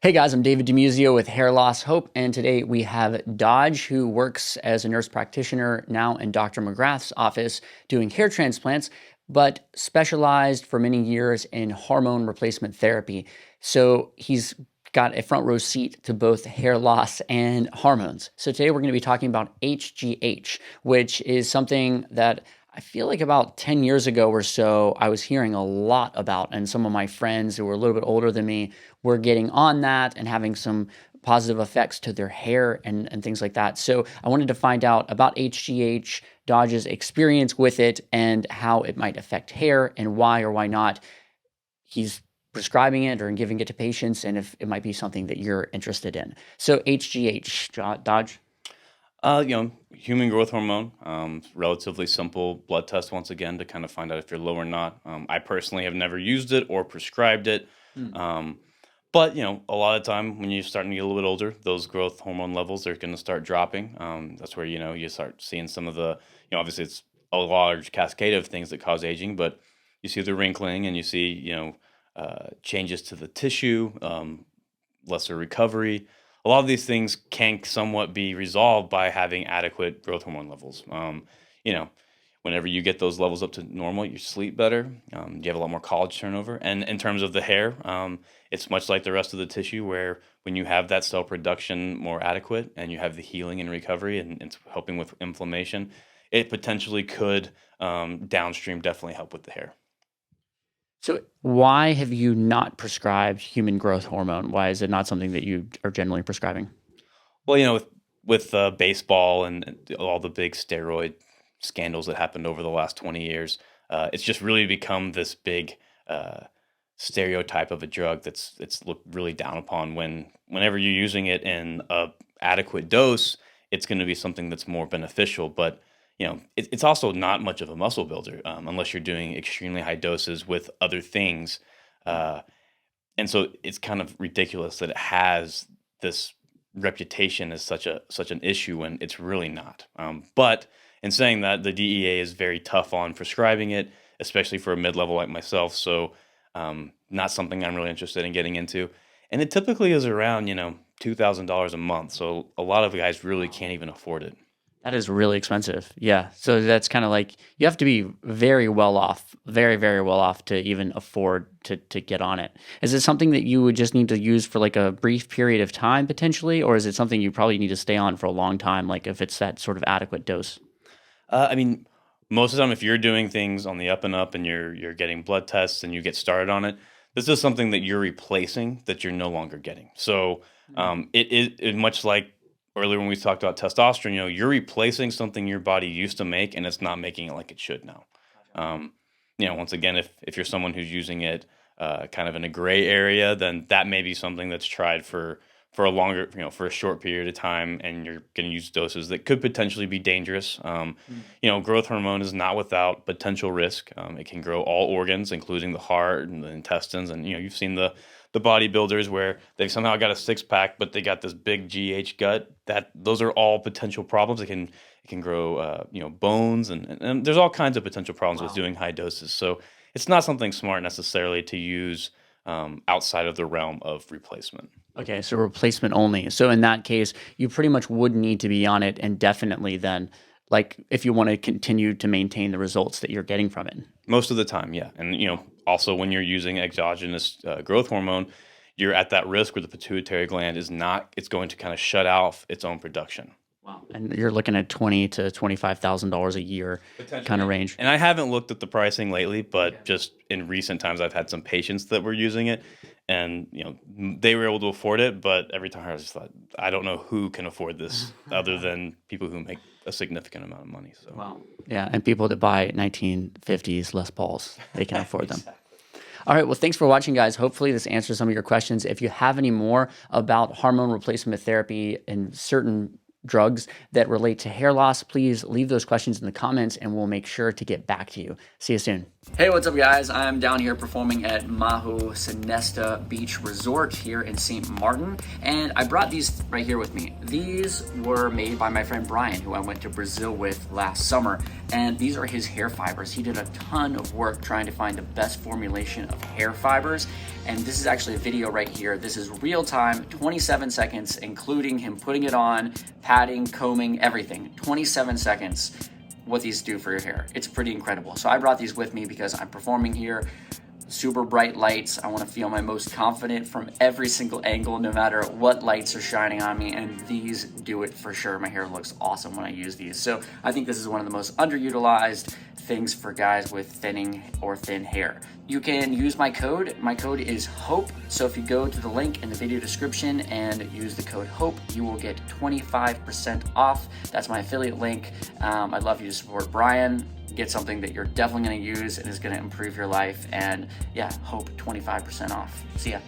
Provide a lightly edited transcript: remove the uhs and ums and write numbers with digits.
Hey guys, I'm David DiMuzio with Hair Loss Hope, and today we have Dodge, who works as a nurse practitioner now in Dr. McGrath's office doing hair transplants, but specialized for many years in hormone replacement therapy. So he's got a front row seat to both hair loss and hormones. So today we're going to be talking about HGH, which is something that I feel like about 10 years ago or so, I was hearing a lot about, and some of my friends who were a little bit older than me were getting on that and having some positive effects to their hair and things like that. So I wanted to find out about HGH, Dodge's experience with it, and how it might affect hair, and why or why not he's prescribing it or giving it to patients, and if it might be something that you're interested in. So HGH, Dodge. Human growth hormone, relatively simple blood test once again to kind of find out if you're low or not. I personally have never used it or prescribed it. Hmm. But, a lot of time when you're starting to get a little bit older, those growth hormone levels are going to start dropping. That's where, you start seeing some of the, obviously it's a large cascade of things that cause aging, but you see the wrinkling and you see, changes to the tissue, lesser recovery. A lot of these things can somewhat be resolved by having adequate growth hormone levels. You know, Whenever you get those levels up to normal, you sleep better. You have a lot more collagen turnover. And in terms of the hair, it's much like the rest of the tissue, where when you have that cell production more adequate and you have the healing and recovery and it's helping with inflammation, it potentially could downstream definitely help with the hair. So why have you not prescribed human growth hormone? Why is it not something that you are generally prescribing? Well, with baseball and all the big steroid scandals that happened over the last 20 years, it's just really become this big uh, stereotype of a drug that's it's looked really down upon. Whenever you're using it in a adequate dose, it's going to be something that's more beneficial. But it's also not much of a muscle builder unless you're doing extremely high doses with other things. Uh, and so it's kind of ridiculous that it has this reputation as such an issue when it's really not. But in saying that, the DEA is very tough on prescribing it, especially for a mid level like myself. So not something I'm really interested in getting into. And it typically is around $2,000 a month. So a lot of guys really can't even afford it. That is really expensive. Yeah. So that's kind of like you have to be very well off, very, very well off to even afford to get on it. Is it something that you would just need to use for like a brief period of time potentially, or is it something you probably need to stay on for a long time, like if it's that sort of adequate dose? I mean, most of the time, if you're doing things on the up and up and you're getting blood tests and you get started on it, this is something that you're replacing that you're no longer getting. So it much like earlier when we talked about testosterone. You're replacing something your body used to make, and it's not making it like it should now. Um, Once again, if you're someone who's using it kind of in a gray area, then that may be something that's tried for a longer, for a short period of time, and you're going to use doses that could potentially be dangerous. Mm. Growth hormone is not without potential risk. It can grow all organs, including the heart and the intestines. And you've seen the bodybuilders where they've somehow got a six pack, but they got this big GH gut. Those are all potential problems. It can grow, bones, and there's all kinds of potential problems with Wow. doing high doses. So it's not something smart necessarily to use outside of the realm of replacement. Okay, so replacement only. So in that case, you pretty much would need to be on it indefinitely then, like if you want to continue to maintain the results that you're getting from it. Most of the time, yeah. And also when you're using exogenous growth hormone, you're at that risk where the pituitary gland is not. It's going to kind of shut off its own production. Wow. And you're looking at $20,000 to $25,000 a year kind of Potentially. range. And I haven't looked at the pricing lately, Yeah. but just in recent times, I've had some patients that were using it, and they were able to afford it. But every time I just thought, I don't know who can afford this other than people who make a significant amount of money. So Wow. Yeah, and people that buy 1950s Les Pauls, they can afford them. exactly. All right. Well, thanks for watching, guys. Hopefully, this answers some of your questions. If you have any more about hormone replacement therapy and certain drugs that relate to hair loss, please leave those questions in the comments and we'll make sure to get back to you. See you soon. Hey, what's up guys? I'm down here performing at Mahu Sinesta Beach Resort here in St. Martin, and I brought these right here with me. These were made by my friend Brian, who I went to Brazil with last summer, and these are his hair fibers. He did a ton of work trying to find the best formulation of hair fibers, and this is actually a video right here. This is real time, 27 seconds, including him putting it on, patting, combing, everything. 27 seconds. What these do for your hair. It's pretty incredible. So I brought these with me because I'm performing here, super bright lights. I want to feel my most confident from every single angle, no matter what lights are shining on me, and these do it for sure. My hair looks awesome when I use these. So I think this is one of the most underutilized things for guys with thinning or thin hair. You can use my code. My code is HOPE. So if you go to the link in the video description and use the code HOPE, you will get 25% off. That's my affiliate link. I'd love you to support Brian. Get something that you're definitely going to use and is going to improve your life. And yeah, HOPE 25% off. See ya.